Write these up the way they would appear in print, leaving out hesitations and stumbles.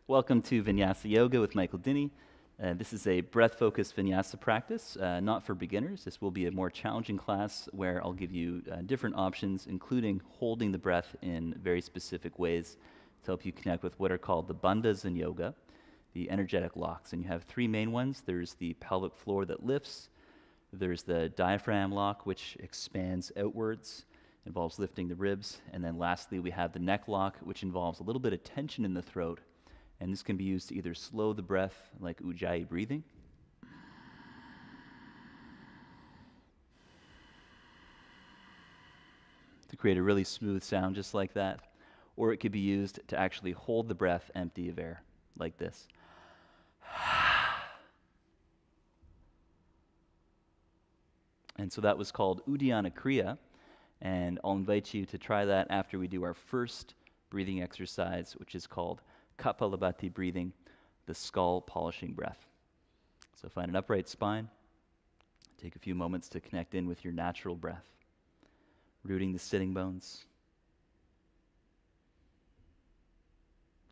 Welcome to Vinyasa Yoga with Michael Dinney. This is a breath-focused Vinyasa practice, not for beginners. This will be a more challenging class where I'll give you different options, including holding the breath in very specific ways to help you connect with what are called the bandhas in yoga, the energetic locks. And you have three main ones. There's the pelvic floor that lifts. There's the diaphragm lock, which expands outwards, involves lifting the ribs. And then lastly, we have the neck lock, which involves a little bit of tension in the throat. And this can be used to either slow the breath, like Ujjayi breathing, to create a really smooth sound just like that, or it could be used to actually hold the breath empty of air, like this. And so that was called Uddiyana Kriya, and I'll invite you to try that after we do our first breathing exercise, which is called Kapalabhati breathing, the skull polishing breath. So find an upright spine. Take a few moments to connect in with your natural breath, rooting the sitting bones.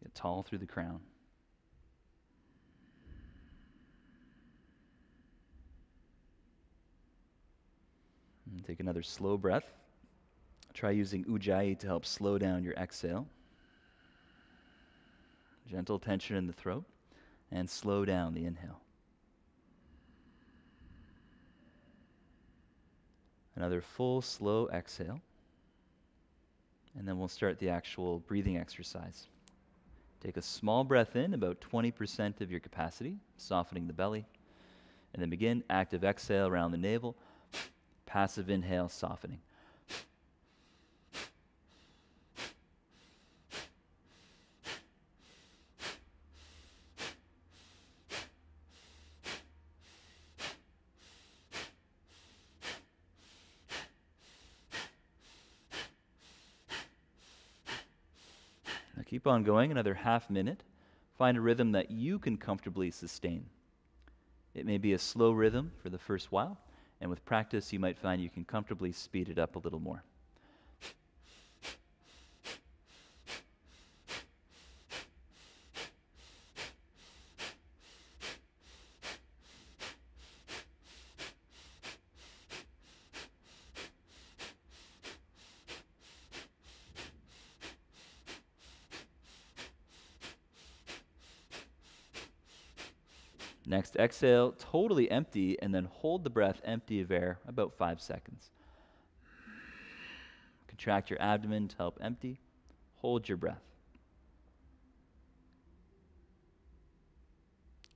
Get tall through the crown. And take another slow breath. Try using Ujjayi to help slow down your exhale. Gentle tension in the throat, and slow down the inhale. Another full, slow exhale. And then we'll start the actual breathing exercise. Take a small breath in, about 20% of your capacity, softening the belly. And then begin active exhale around the navel, passive inhale, softening. Now keep on going, another half minute. Find a rhythm that you can comfortably sustain. It may be a slow rhythm for the first while, and with practice you might find you can comfortably speed it up a little more. Next, exhale, totally empty, and then hold the breath empty of air about 5 seconds. Contract your abdomen to help empty. Hold your breath.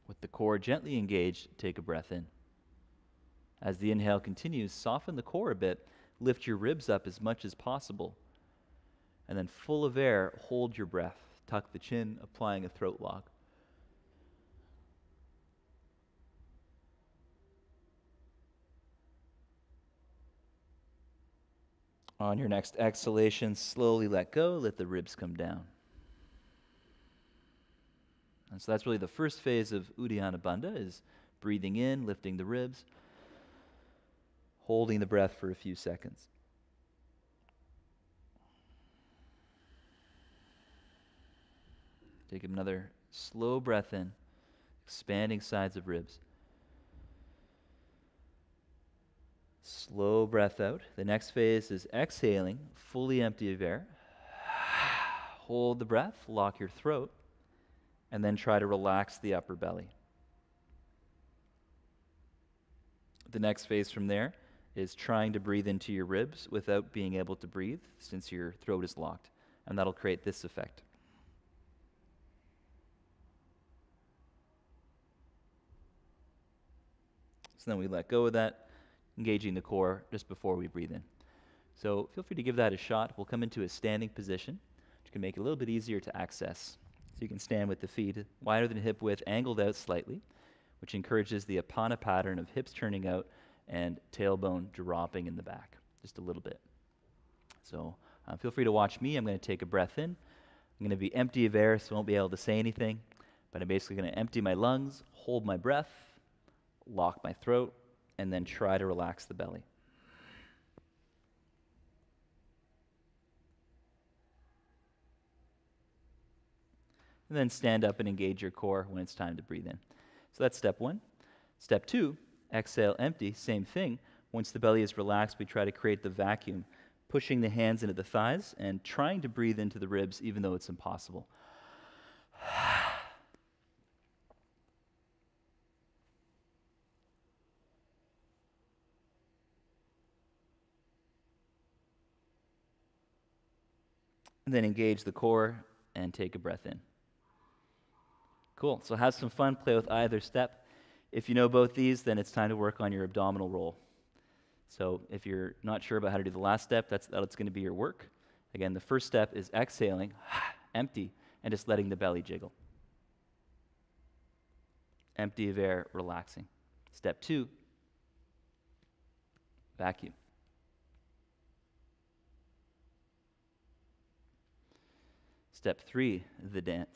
With the core gently engaged, take a breath in. As the inhale continues, soften the core a bit, lift your ribs up as much as possible, and then full of air, hold your breath. Tuck the chin, applying a throat lock. On your next exhalation, slowly let go, let the ribs come down. And so that's really the first phase of Uddiyana Bandha, is breathing in, lifting the ribs, holding the breath for a few seconds. Take another slow breath in, expanding sides of ribs. Slow breath out. The next phase is exhaling, fully empty of air. Hold the breath, lock your throat, and then try to relax the upper belly. The next phase from there is trying to breathe into your ribs without being able to breathe, since your throat is locked, and that'll create this effect. So then we let go of that, engaging the core just before we breathe in. So feel free to give that a shot. We'll come into a standing position, which can make it a little bit easier to access. So you can stand with the feet wider than hip width, angled out slightly, which encourages the apana pattern of hips turning out and tailbone dropping in the back, just a little bit. So feel free to watch me. I'm going to take a breath in. I'm going to be empty of air, so I won't be able to say anything, but I'm basically going to empty my lungs, hold my breath, lock my throat, and then try to relax the belly. and then stand up and engage your core when it's time to breathe in. So that's step 1. Step 2, exhale, empty, same thing. Once the belly is relaxed, we try to create the vacuum, pushing the hands into the thighs and trying to breathe into the ribs even though it's impossible. And then engage the core and take a breath in. Cool. So have some fun, play with either step. If you know both these, then it's time to work on your abdominal roll. So if you're not sure about how to do the last step, that's going to be your work. Again, the first step is exhaling, empty, and just letting the belly jiggle. Empty of air, relaxing. Step 2, vacuum. Step 3, the dance.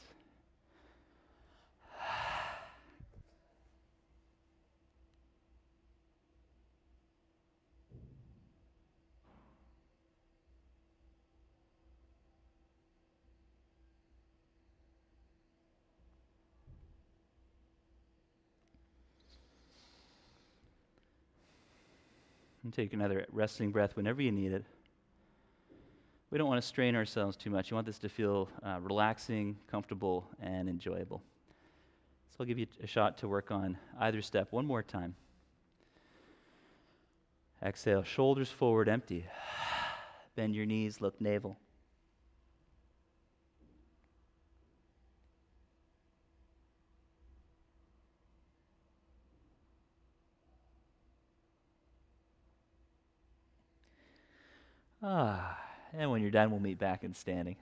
And take another resting breath whenever you need it. We don't want to strain ourselves too much. You want this to feel relaxing, comfortable, and enjoyable. So I'll give you a shot to work on either step one more time. Exhale, shoulders forward, empty. Bend your knees, look navel. And when you're done, we'll meet back in standing.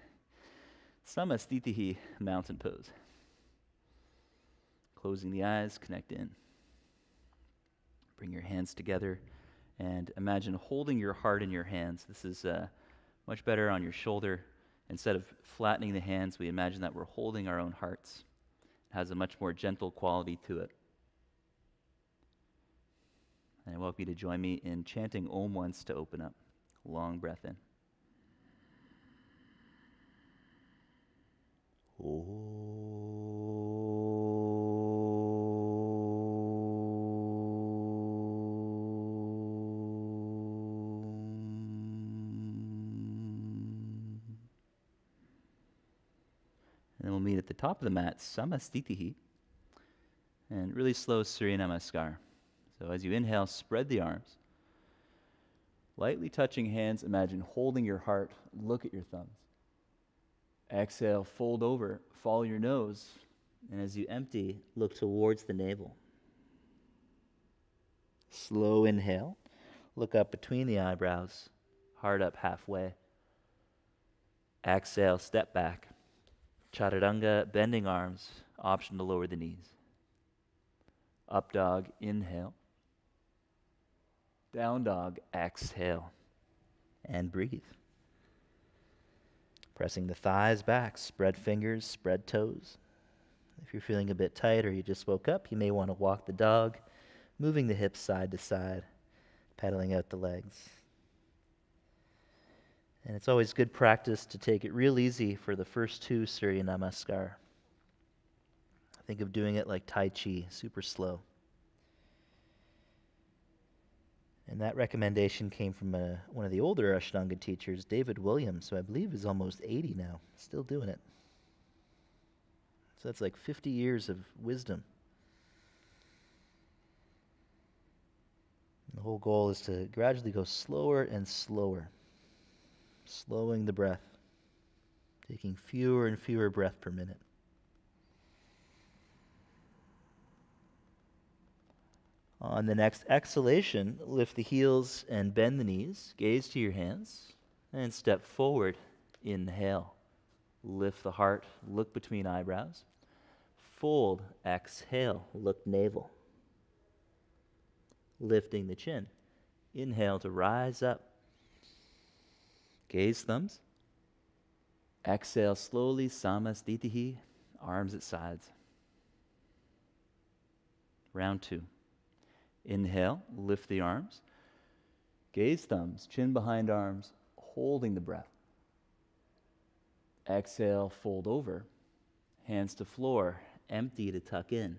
Samasthiti, mountain pose. Closing the eyes, connect in. Bring your hands together and imagine holding your heart in your hands. This is much better on your shoulder. Instead of flattening the hands, we imagine that we're holding our own hearts. It has a much more gentle quality to it. And I welcome you to join me in chanting Om once to open up. Long breath in. And then we'll meet at the top of the mat, Samasthiti, and really slow Surya Namaskar. So as you inhale, spread the arms. Lightly touching hands, imagine holding your heart, look at your thumbs. Exhale, fold over, follow your nose, and as you empty, look towards the navel. Slow inhale, look up between the eyebrows, heart up halfway. Exhale, step back. Chaturanga, bending arms, option to lower the knees. Up dog, inhale. Down dog, exhale. And breathe. Pressing the thighs back, spread fingers, spread toes. If you're feeling a bit tight or you just woke up, you may want to walk the dog, moving the hips side to side, pedaling out the legs. And it's always good practice to take it real easy for the first 2 Surya Namaskar. Think of doing it like Tai Chi, super slow. And that recommendation came from one of the older Ashtanga teachers, David Williams, who I believe is almost 80 now, still doing it. So that's like 50 years of wisdom. And the whole goal is to gradually go slower and slower, slowing the breath, taking fewer and fewer breaths per minute. On the next exhalation, lift the heels and bend the knees. Gaze to your hands and step forward. Inhale. Lift the heart. Look between eyebrows. Fold. Exhale. Look navel. Lifting the chin. Inhale to rise up. Gaze thumbs. Exhale slowly. Samasthiti. Arms at sides. Round 2. Inhale, lift the arms. Gaze thumbs, chin behind arms, holding the breath. Exhale, fold over. Hands to floor, empty to tuck in.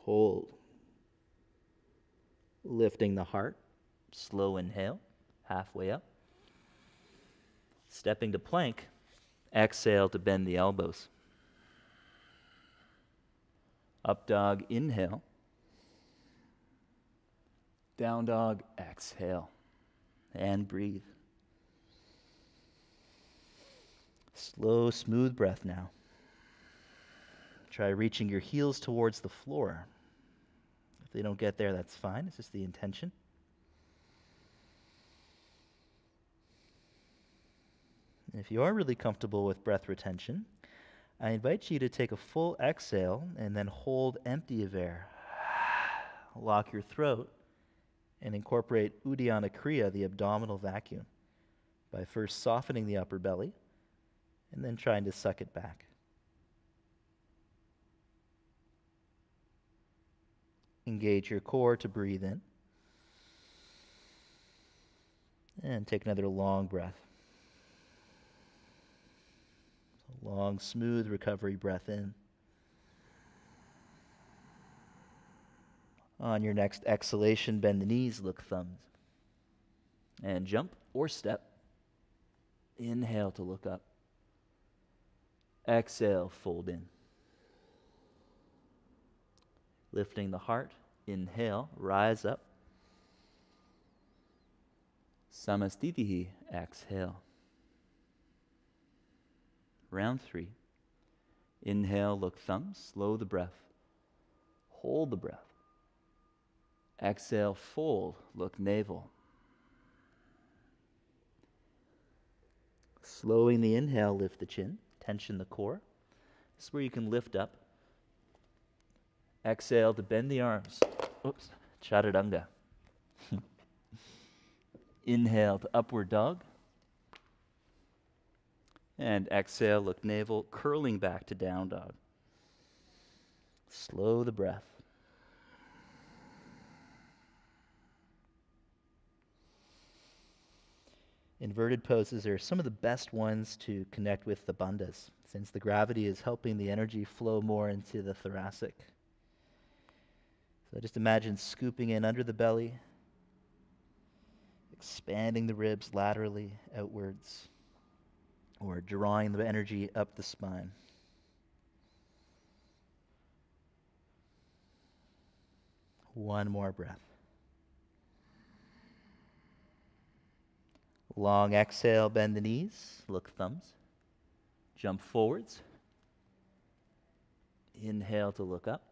Hold. Lifting the heart, slow inhale, halfway up. Stepping to plank, exhale to bend the elbows. Up dog, inhale. Down dog, exhale. And breathe. Slow, smooth breath now. Try reaching your heels towards the floor. If they don't get there, that's fine. It's just the intention. And if you are really comfortable with breath retention, I invite you to take a full exhale and then hold empty of air. Lock your throat and incorporate Uddiyana Kriya, the abdominal vacuum, by first softening the upper belly and then trying to suck it back. Engage your core to breathe in. And take another long breath. Long, smooth recovery breath in. On your next exhalation, bend the knees, look thumbs. And jump or step. Inhale to look up. Exhale, fold in. Lifting the heart, inhale, rise up. Samasthiti, exhale. Round 3. Inhale, look thumbs, slow the breath. Hold the breath. Exhale, fold, look navel. Slowing the inhale, lift the chin, tension the core. This is where you can lift up. Exhale to bend the arms. Oops, Chaturanga. Inhale to upward dog. And exhale, look navel, curling back to down dog. Slow the breath. Inverted poses are some of the best ones to connect with the bandhas, since the gravity is helping the energy flow more into the thoracic. So just imagine scooping in under the belly, expanding the ribs laterally outwards, or drawing the energy up the spine. One more breath. Long exhale, bend the knees, look thumbs. Jump forwards. Inhale to look up.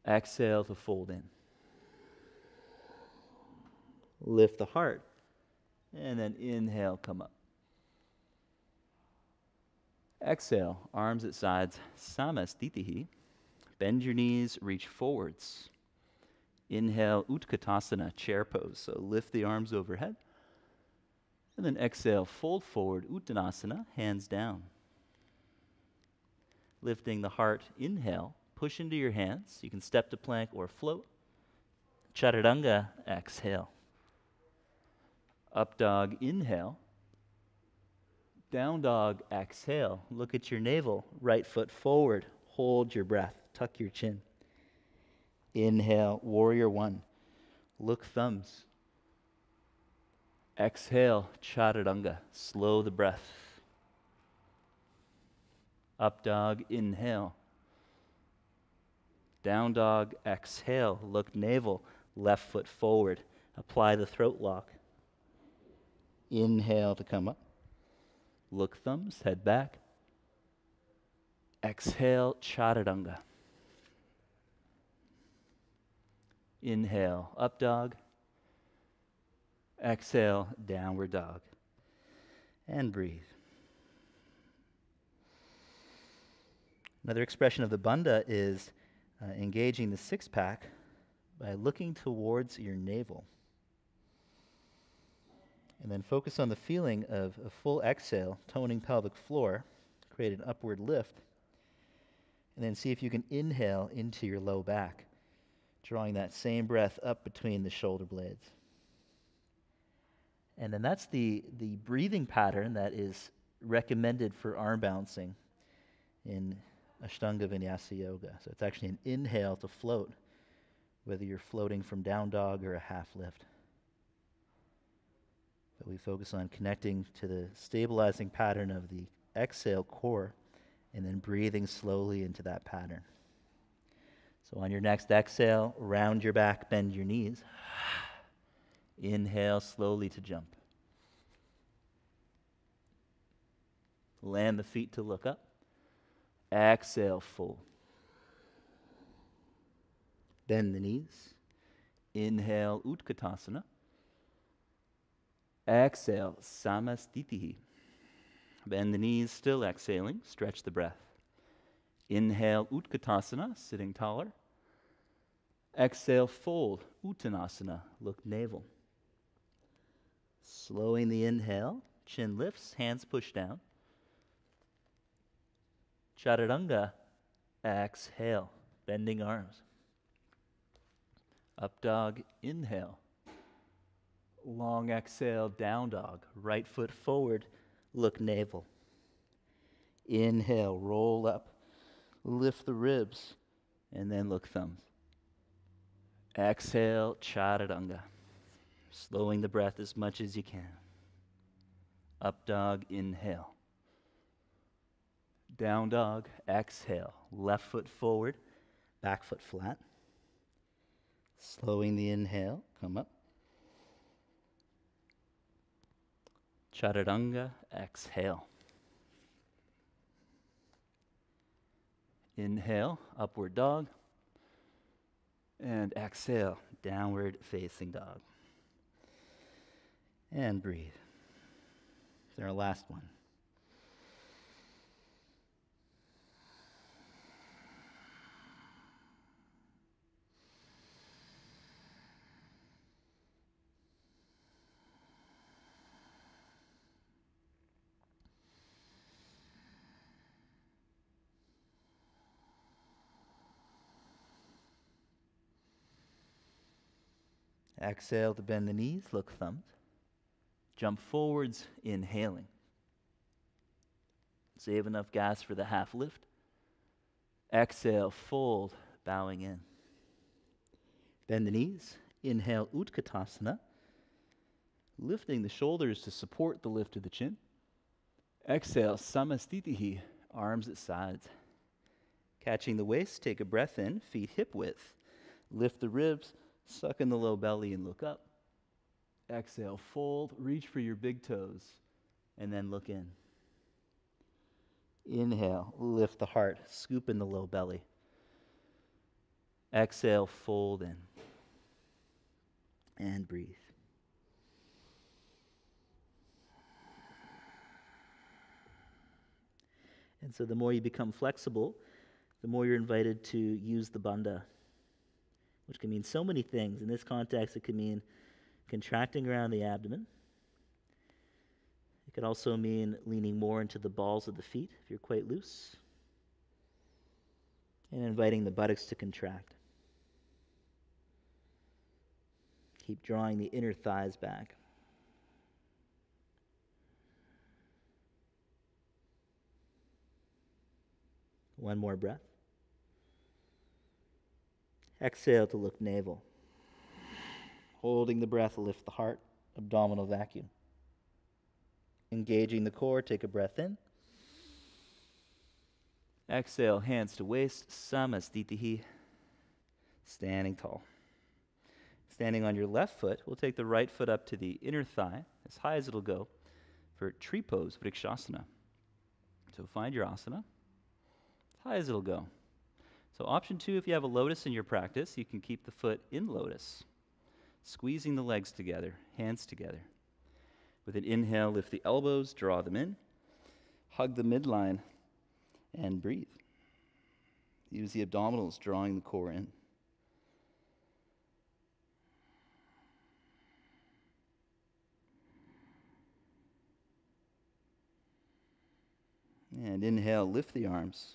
Exhale to fold in. Lift the heart. And then inhale, come up. Exhale, arms at sides, Samasthiti. Bend your knees, reach forwards. Inhale, Utkatasana, chair pose. So lift the arms overhead. And then exhale, fold forward, Uttanasana, hands down. Lifting the heart, inhale, push into your hands. You can step to plank or float. Chaturanga, exhale. Up dog, inhale. Down dog, exhale. Look at your navel, right foot forward. Hold your breath, tuck your chin. Inhale, warrior 1. Look thumbs. Exhale, Chaturanga. Slow the breath. Up dog, inhale. Down dog, exhale. Look navel, left foot forward. Apply the throat lock. Inhale to come up. Look thumbs, head back. Exhale, Chaturanga. Inhale, up dog. Exhale, downward dog. And breathe. Another expression of the Bandha is engaging the six-pack by looking towards your navel. And then focus on the feeling of a full exhale, toning pelvic floor, create an upward lift. And then see if you can inhale into your low back, drawing that same breath up between the shoulder blades. And then that's the breathing pattern that is recommended for arm balancing. in Ashtanga Vinyasa Yoga. So it's actually an inhale to float, whether you're floating from down dog or a half lift. But we focus on connecting to the stabilizing pattern of the exhale core and then breathing slowly into that pattern. So on your next exhale, round your back, bend your knees. Inhale slowly to jump. Land the feet to look up. Exhale, fold. Bend the knees. Inhale, Utkatasana. Exhale, Samasthiti. Bend the knees, still exhaling. Stretch the breath. Inhale, Utkatasana, sitting taller. Exhale, fold, Uttanasana, look navel. Slowing the inhale, chin lifts, hands push down. Chaturanga, exhale, bending arms. Up dog, inhale. Long exhale, down dog, right foot forward, look navel. Inhale, roll up, lift the ribs, and then look thumbs. Exhale, Chaturanga. Slowing the breath as much as you can. Up dog, inhale. Down dog, exhale. Left foot forward, back foot flat. Slowing the inhale, come up. Chaturanga, exhale. Inhale, upward dog. And exhale, downward facing dog. And breathe. It's our last one. Exhale to bend the knees, look thumbs. Jump forwards, inhaling. Save enough gas for the half lift. Exhale, fold, bowing in. Bend the knees, inhale, Utkatasana. Lifting the shoulders to support the lift of the chin. Exhale, Samasthiti, arms at sides. Catching the waist, take a breath in, feet hip width. Lift the ribs, suck in the low belly and look up. Exhale, fold, reach for your big toes, and then look in. Inhale, lift the heart, scoop in the low belly. Exhale, fold in. And breathe. And so the more you become flexible, the more you're invited to use the Bandha, which can mean so many things. In this context, it can mean contracting around the abdomen. It could also mean leaning more into the balls of the feet if you're quite loose, and inviting the buttocks to contract. Keep drawing the inner thighs back. One more breath. Exhale to look navel. Holding the breath, lift the heart, abdominal vacuum. Engaging the core, take a breath in. Exhale, hands to waist, Samasthiti, standing tall. Standing on your left foot, we'll take the right foot up to the inner thigh, as high as it'll go, for tree pose, Vrikshasana. So find your asana, as high as it'll go. So option 2, if you have a lotus in your practice, you can keep the foot in lotus, squeezing the legs together, hands together. With an inhale, lift the elbows, draw them in, hug the midline, and breathe. Use the abdominals, drawing the core in. And inhale, lift the arms.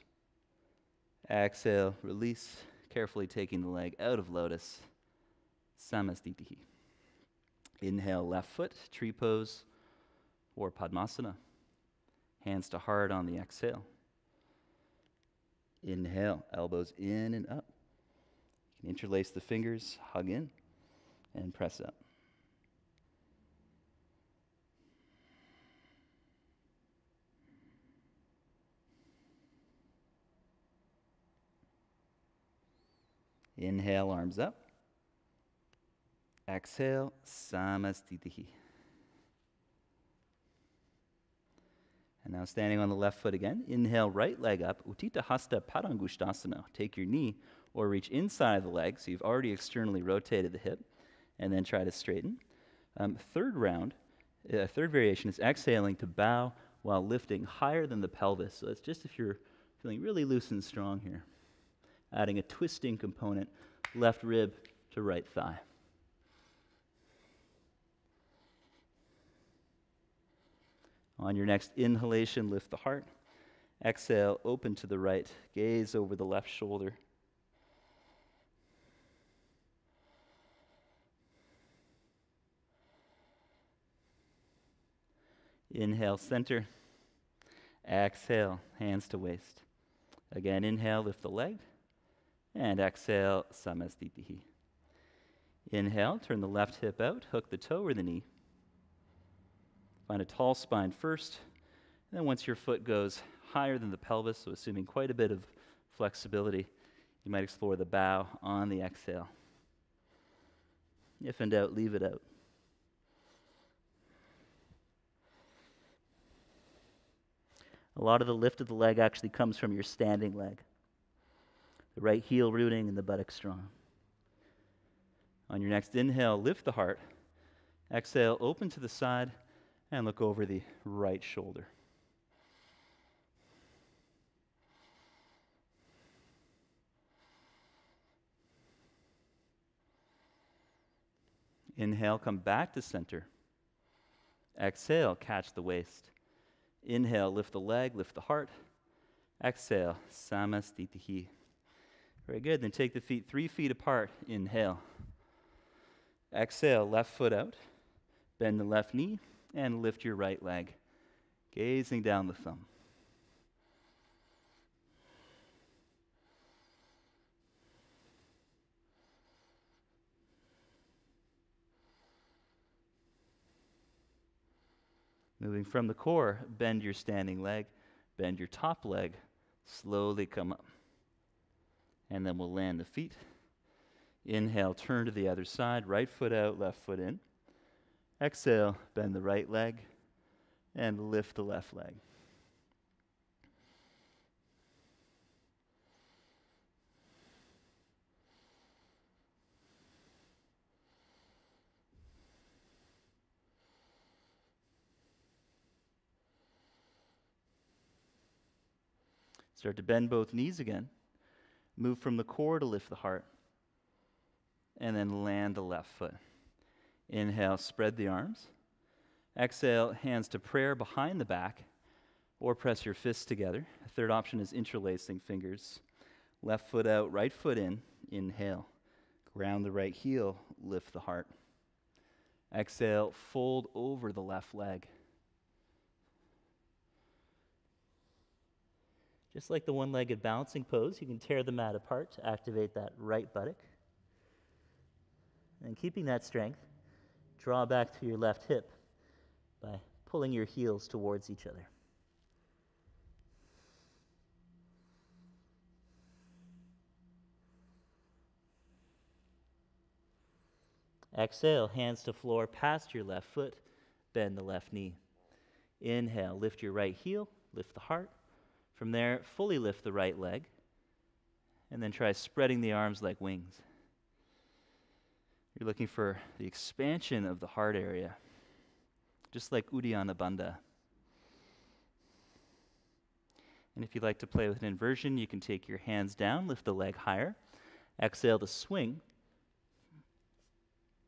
Exhale, release, carefully taking the leg out of lotus, Samasthiti. Inhale, left foot, tree pose, or Padmasana. Hands to heart on the exhale. Inhale, elbows in and up. You can interlace the fingers, hug in, and press up. Inhale, arms up. Exhale, Samasthiti. And now standing on the left foot again. Inhale, right leg up. Uttita Hasta Padangusthasana. Take your knee or reach inside the leg, so you've already externally rotated the hip, and then try to straighten. Third variation is exhaling to bow while lifting higher than the pelvis. So that's just if you're feeling really loose and strong here. Adding a twisting component, left rib to right thigh. On your next inhalation, lift the heart. Exhale, open to the right, gaze over the left shoulder. Inhale, center. Exhale, hands to waist. Again, inhale, lift the leg. And exhale, Samasthiti. Inhale, turn the left hip out, hook the toe or the knee. Find a tall spine first. And then once your foot goes higher than the pelvis, so assuming quite a bit of flexibility, you might explore the bow on the exhale. If in doubt, leave it out. A lot of the lift of the leg actually comes from your standing leg. The right heel rooting and the buttock strong. On your next inhale, lift the heart. Exhale, open to the side and look over the right shoulder. Inhale, come back to center. Exhale, catch the waist. Inhale, lift the leg, lift the heart. Exhale, Samasthiti. Very good. Then take the feet 3 feet apart. Inhale. Exhale, left foot out. Bend the left knee and lift your right leg, gazing down the thumb. Moving from the core, bend your standing leg, bend your top leg, slowly come up. And then we'll land the feet. Inhale, turn to the other side, right foot out, left foot in. Exhale, bend the right leg, and lift the left leg. Start to bend both knees again. Move from the core to lift the heart. And then land the left foot. Inhale, spread the arms. Exhale, hands to prayer behind the back, or press your fists together. A third option is interlacing fingers. Left foot out, right foot in. Inhale. Ground the right heel, lift the heart. Exhale, fold over the left leg. Just like the one-legged balancing pose, you can tear the mat apart to activate that right buttock. And keeping that strength, draw back to your left hip by pulling your heels towards each other. Exhale, hands to floor past your left foot, bend the left knee. Inhale, lift your right heel, lift the heart. From there, fully lift the right leg, and then try spreading the arms like wings. You're looking for the expansion of the heart area, just like Uddiyana Bandha. And if you'd like to play with an inversion, you can take your hands down, lift the leg higher, exhale to swing,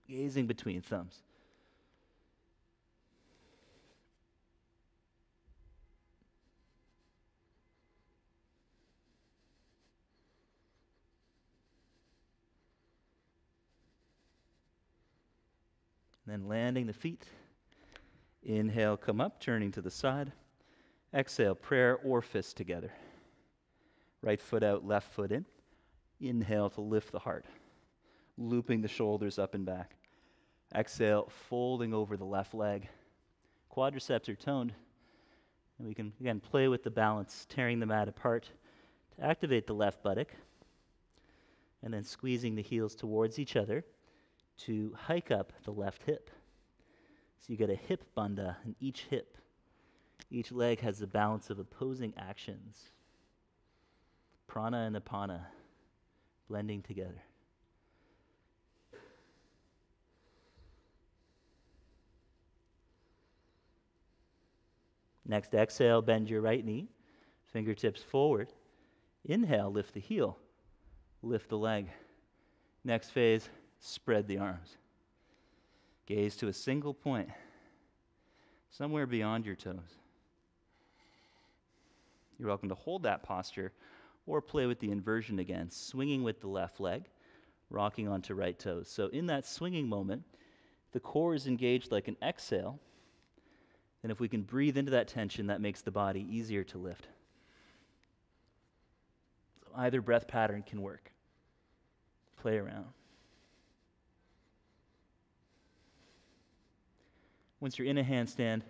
gazing between thumbs. Then landing the feet. Inhale, come up, turning to the side. Exhale, prayer or fist together. Right foot out, left foot in. Inhale to lift the heart, looping the shoulders up and back. Exhale, folding over the left leg. Quadriceps are toned, and we can, again, play with the balance, tearing the mat apart to activate the left buttock, and then squeezing the heels towards each other to hike up the left hip. So you get a hip bandha in each hip. Each leg has the balance of opposing actions. Prana and apana blending together. Next exhale, bend your right knee, fingertips forward. Inhale, lift the heel, lift the leg. Next phase, spread the arms. Gaze to a single point, somewhere beyond your toes. You're welcome to hold that posture or play with the inversion again, swinging with the left leg, rocking onto right toes. So in that swinging moment, the core is engaged like an exhale, and if we can breathe into that tension, that makes the body easier to lift. So either breath pattern can work. Play around. Once you're in a handstand,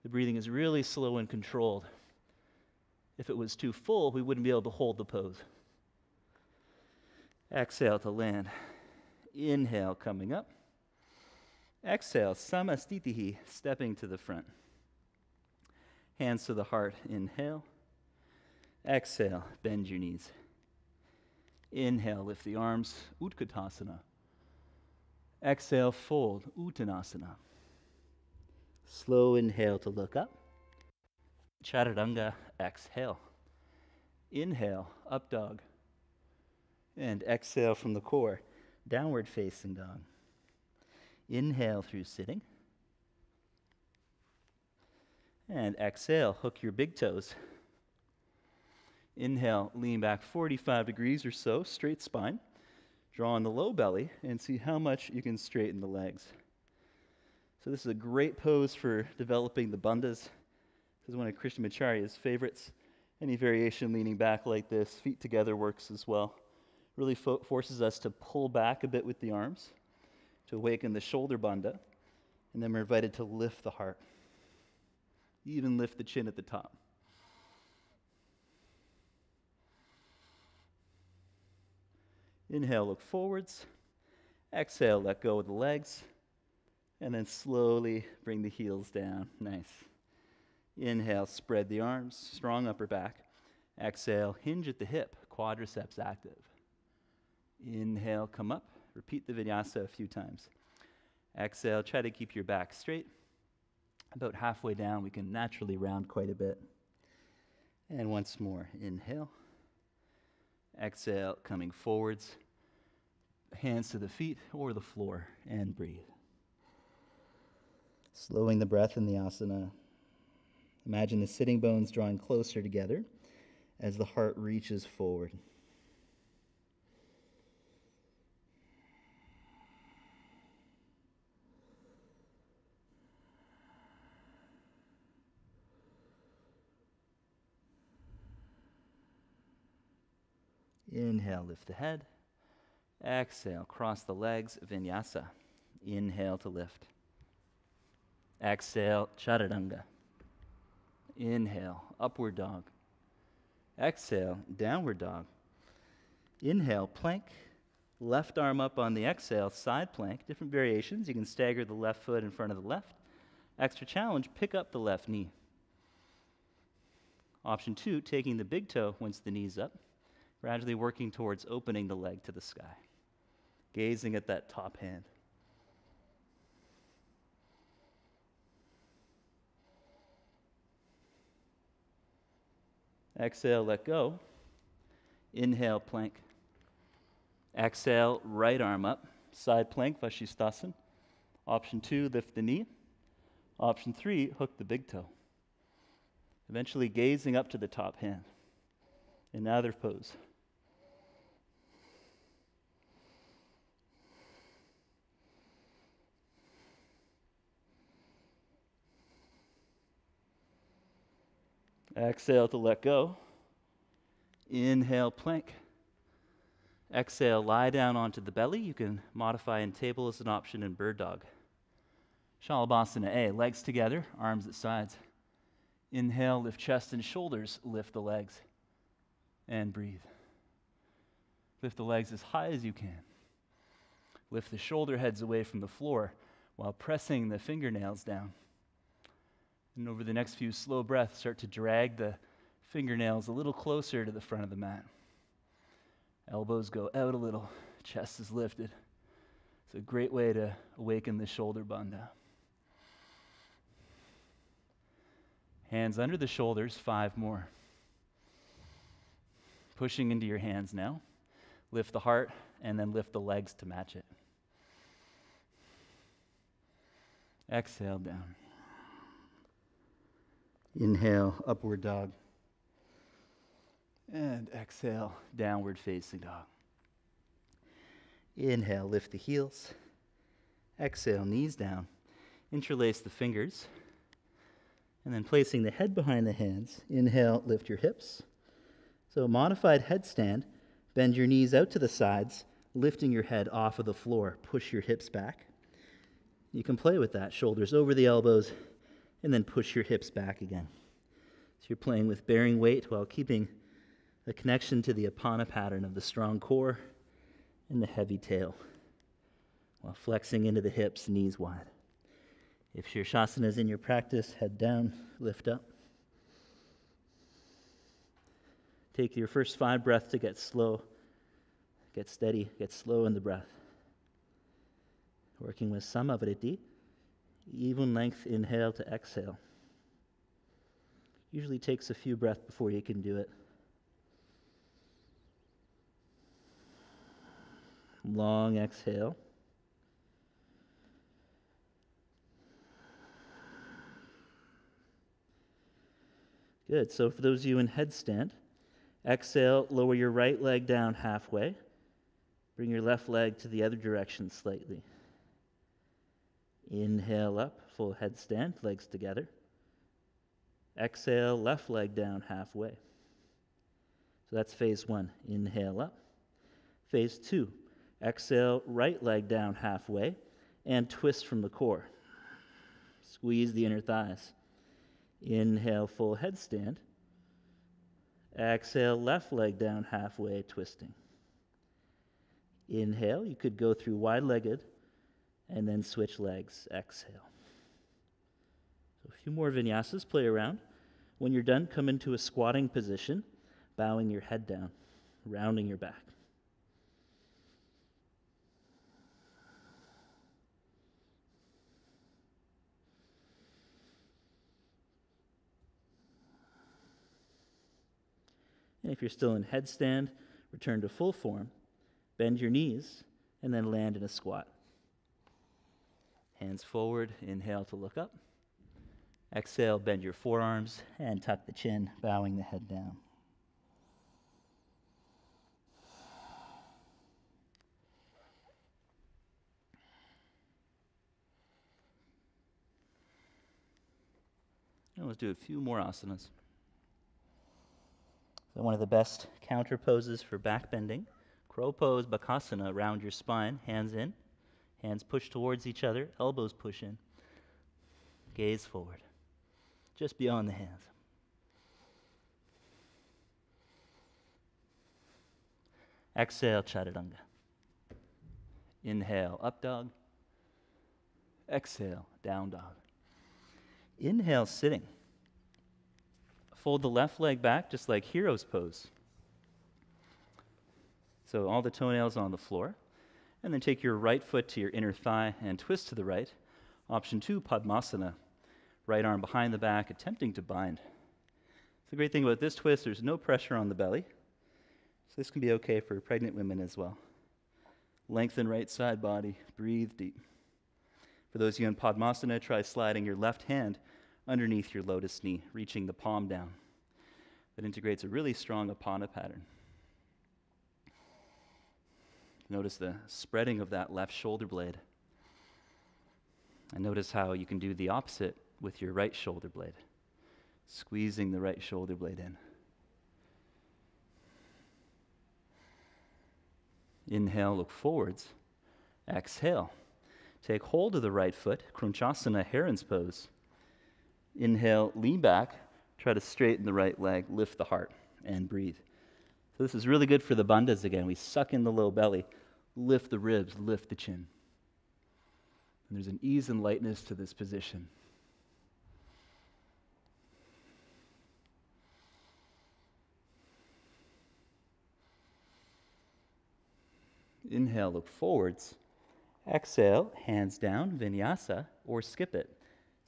the breathing is really slow and controlled. If it was too full, we wouldn't be able to hold the pose. Exhale to land. Inhale, coming up. Exhale, Samasthiti, stepping to the front. Hands to the heart, inhale. Exhale, bend your knees. Inhale, lift the arms, Utkatasana. Exhale, fold, Uttanasana. Slow inhale to look up. Chaturanga, exhale. Inhale, up dog. And exhale from the core, downward facing dog. Inhale through sitting. And exhale, hook your big toes. Inhale, lean back 45 degrees or so, straight spine. Draw on the low belly and see how much you can straighten the legs. So this is a great pose for developing the bandhas. This is one of Krishnamacharya's favorites. Any variation leaning back like this, feet together works as well. Really forces us to pull back a bit with the arms to awaken the shoulder bandha, and then we're invited to lift the heart. Even lift the chin at the top. Inhale, look forwards. Exhale, let go of the legs. And then slowly bring the heels down. Nice. Inhale, spread the arms, strong upper back. Exhale, hinge at the hip, quadriceps active. Inhale, come up. Repeat the vinyasa a few times. Exhale, try to keep your back straight. About halfway down, we can naturally round quite a bit. And once more, inhale. Exhale, coming forwards. Hands to the feet or the floor, and breathe. Slowing the breath in the asana. Imagine the sitting bones drawing closer together as the heart reaches forward. Inhale, lift the head. Exhale, cross the legs, vinyasa. Inhale to lift. Exhale, chaturanga. Inhale, upward dog. Exhale, downward dog. Inhale, plank. Left arm up on the exhale, side plank. Different variations. You can stagger the left foot in front of the left. Extra challenge, pick up the left knee. Option 2, taking the big toe once the knee's up. Gradually working towards opening the leg to the sky. Gazing at that top hand. Exhale, let go. Inhale, plank. Exhale, right arm up. Side plank, Vashisthasana. Option 2, lift the knee. Option 3, hook the big toe. Eventually gazing up to the top hand. Another pose. Exhale to let go. Inhale, plank. Exhale, lie down onto the belly. You can modify in table as an option in bird dog. Shavasana A, legs together, arms at sides. Inhale, lift chest and shoulders, lift the legs, and breathe. Lift the legs as high as you can. Lift the shoulder heads away from the floor while pressing the fingernails down. And over the next few slow breaths, start to drag the fingernails a little closer to the front of the mat. Elbows go out a little, chest is lifted. It's a great way to awaken the shoulder bandha. Hands under the shoulders, 5 more. Pushing into your hands now. Lift the heart and then lift the legs to match it. Exhale down. Inhale, upward dog. And exhale, downward facing dog. Inhale, lift the heels. Exhale, knees down. Interlace the fingers. And then placing the head behind the hands, inhale, lift your hips. So modified headstand, bend your knees out to the sides, lifting your head off of the floor. Push your hips back. You can play with that, shoulders over the elbows, and then push your hips back again. So you're playing with bearing weight while keeping a connection to the apana pattern of the strong core and the heavy tail, while flexing into the hips, knees wide. If Shavasana is in your practice, head down, lift up. Take your first 5 breaths to get slow, get steady, get slow in the breath. Working with Samasthiti, even length inhale to exhale. Usually takes a few breaths before you can do it. Long exhale. Good. So for those of you in headstand, exhale, lower your right leg down halfway. Bring your left leg to the other direction slightly. Inhale up, full headstand, legs together. Exhale, left leg down halfway. So that's phase 1. Inhale up. Phase 2. Exhale, right leg down halfway and twist from the core. Squeeze the inner thighs. Inhale, full headstand. Exhale, left leg down halfway, twisting. Inhale, you could go through wide-legged and then switch legs. Exhale. So a few more vinyasas, play around. When you're done, come into a squatting position, bowing your head down, rounding your back. And if you're still in headstand, return to full form. Bend your knees, and then land in a squat. Hands forward, inhale to look up. Exhale, bend your forearms, and tuck the chin, bowing the head down. And let's do a few more asanas. So one of the best counter poses for back bending. Crow pose, Bakasana, round your spine, hands in, hands push towards each other, elbows push in. Gaze forward, just beyond the hands. Exhale, Chaturanga. Inhale, up dog. Exhale, down dog. Inhale, sitting. Fold the left leg back, just like hero's pose. So all the toenails on the floor. And then take your right foot to your inner thigh and twist to the right. Option 2, Padmasana. Right arm behind the back, attempting to bind. The great thing about this twist, there's no pressure on the belly. So this can be okay for pregnant women as well. Lengthen right side body, breathe deep. For those of you in Padmasana, try sliding your left hand underneath your lotus knee, reaching the palm down. That integrates a really strong apana pattern. Notice the spreading of that left shoulder blade. And notice how you can do the opposite with your right shoulder blade, squeezing the right shoulder blade in. Inhale, look forwards. Exhale. Take hold of the right foot, Krunchasana, Heron's pose. Inhale, lean back, try to straighten the right leg, lift the heart, and breathe. So this is really good for the bandhas again. We suck in the low belly, lift the ribs, lift the chin. And there's an ease and lightness to this position. Inhale, look forwards. Exhale, hands down, vinyasa, or skip it.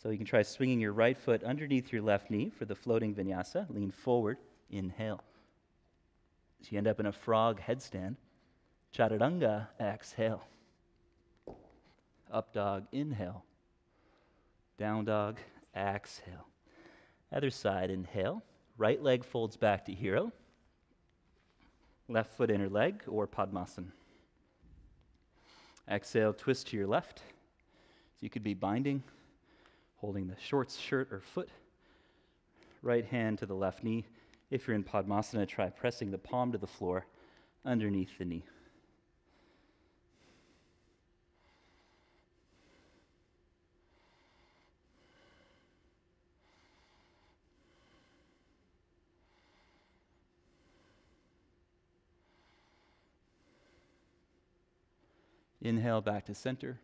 So you can try swinging your right foot underneath your left knee for the floating vinyasa. Lean forward, inhale. So you end up in a frog headstand. Chaturanga, exhale. Up dog, inhale. Down dog, exhale. Other side, inhale. Right leg folds back to hero. Left foot inner leg, or Padmasana. Exhale, twist to your left. So you could be binding, holding the short shirt or foot. Right hand to the left knee. If you're in Padmasana, try pressing the palm to the floor underneath the knee. Inhale back to center,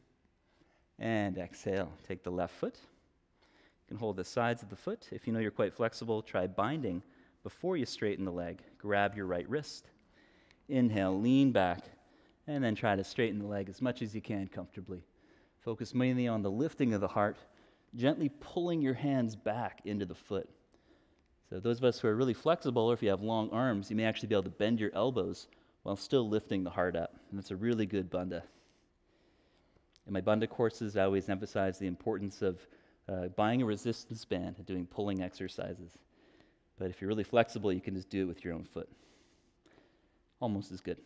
and exhale. Take the left foot. You can hold the sides of the foot. If you know you're quite flexible, try binding before you straighten the leg. Grab your right wrist. Inhale, lean back, and then try to straighten the leg as much as you can comfortably. Focus mainly on the lifting of the heart, gently pulling your hands back into the foot. So those of us who are really flexible, or if you have long arms, you may actually be able to bend your elbows while still lifting the heart up. And that's a really good bandha. In my bandha courses, I always emphasize the importance of buying a resistance band and doing pulling exercises. But if you're really flexible, you can just do it with your own foot. Almost as good.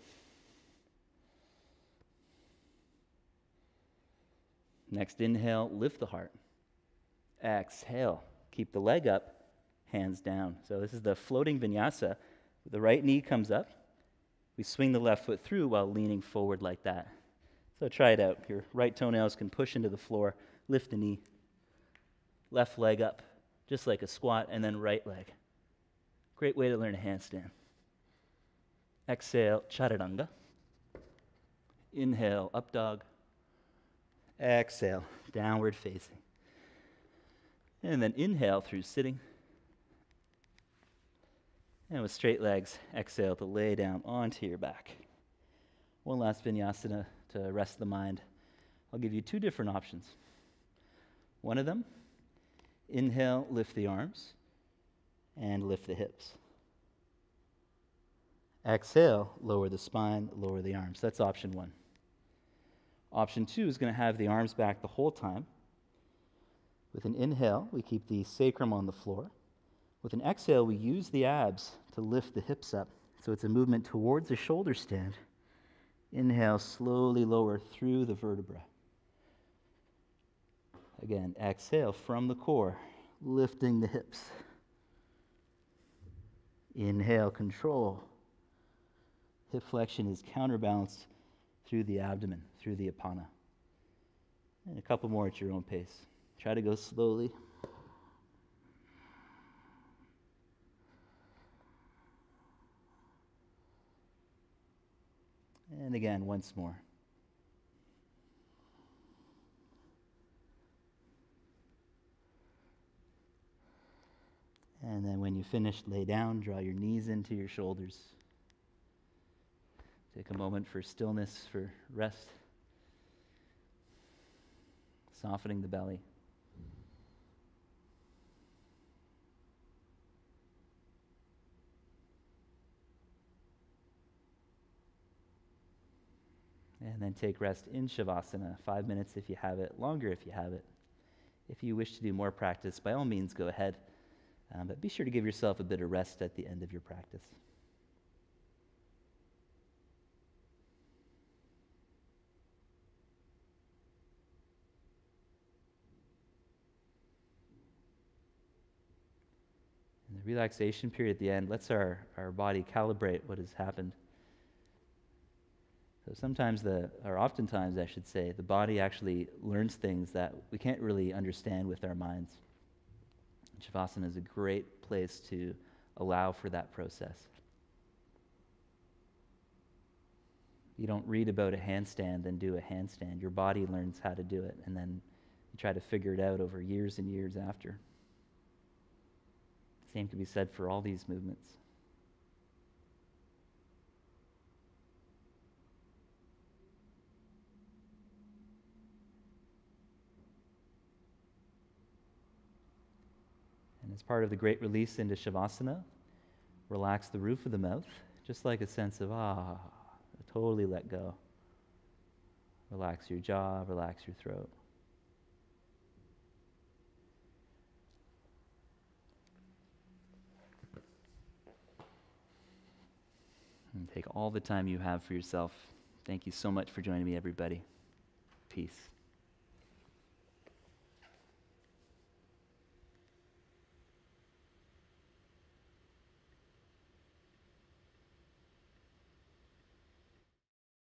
Next, inhale, lift the heart. Exhale, keep the leg up, hands down. So this is the floating vinyasa. The right knee comes up. We swing the left foot through while leaning forward like that. So try it out. Your right toenails can push into the floor, lift the knee, left leg up, just like a squat, and then right leg. Great way to learn a handstand. Exhale, chaturanga. Inhale, up dog. Exhale, downward facing. And then inhale through sitting. And with straight legs, exhale to lay down onto your back. One last vinyasa to rest the mind. I'll give you two different options. One of them, inhale, lift the arms, and lift the hips. Exhale, lower the spine, lower the arms. That's option one. Option two is going to have the arms back the whole time. With an inhale, we keep the sacrum on the floor. With an exhale, we use the abs to lift the hips up. So it's a movement towards the shoulder stand. Inhale, slowly lower through the vertebra. Again, exhale from the core, lifting the hips. Inhale, control. Hip flexion is counterbalanced through the abdomen, through the apana. And a couple more at your own pace. Try to go slowly. And again, once more. And then when you finish, lay down, draw your knees into your shoulders. Take a moment for stillness, for rest. Softening the belly. And then take rest in Shavasana, 5 minutes if you have it, longer if you have it. If you wish to do more practice, by all means, go ahead. But be sure to give yourself a bit of rest at the end of your practice. In the relaxation period at the end lets our body calibrate what has happened. So sometimes or oftentimes I should say, the body actually learns things that we can't really understand with our minds. Shavasana is a great place to allow for that process. You don't read about a handstand and do a handstand. Your body learns how to do it, and then you try to figure it out over years and years after. The same can be said for all these movements. And as part of the great release into Shavasana, relax the roof of the mouth, just like a sense of, totally let go. Relax your jaw, relax your throat. And take all the time you have for yourself. Thank you so much for joining me, everybody. Peace.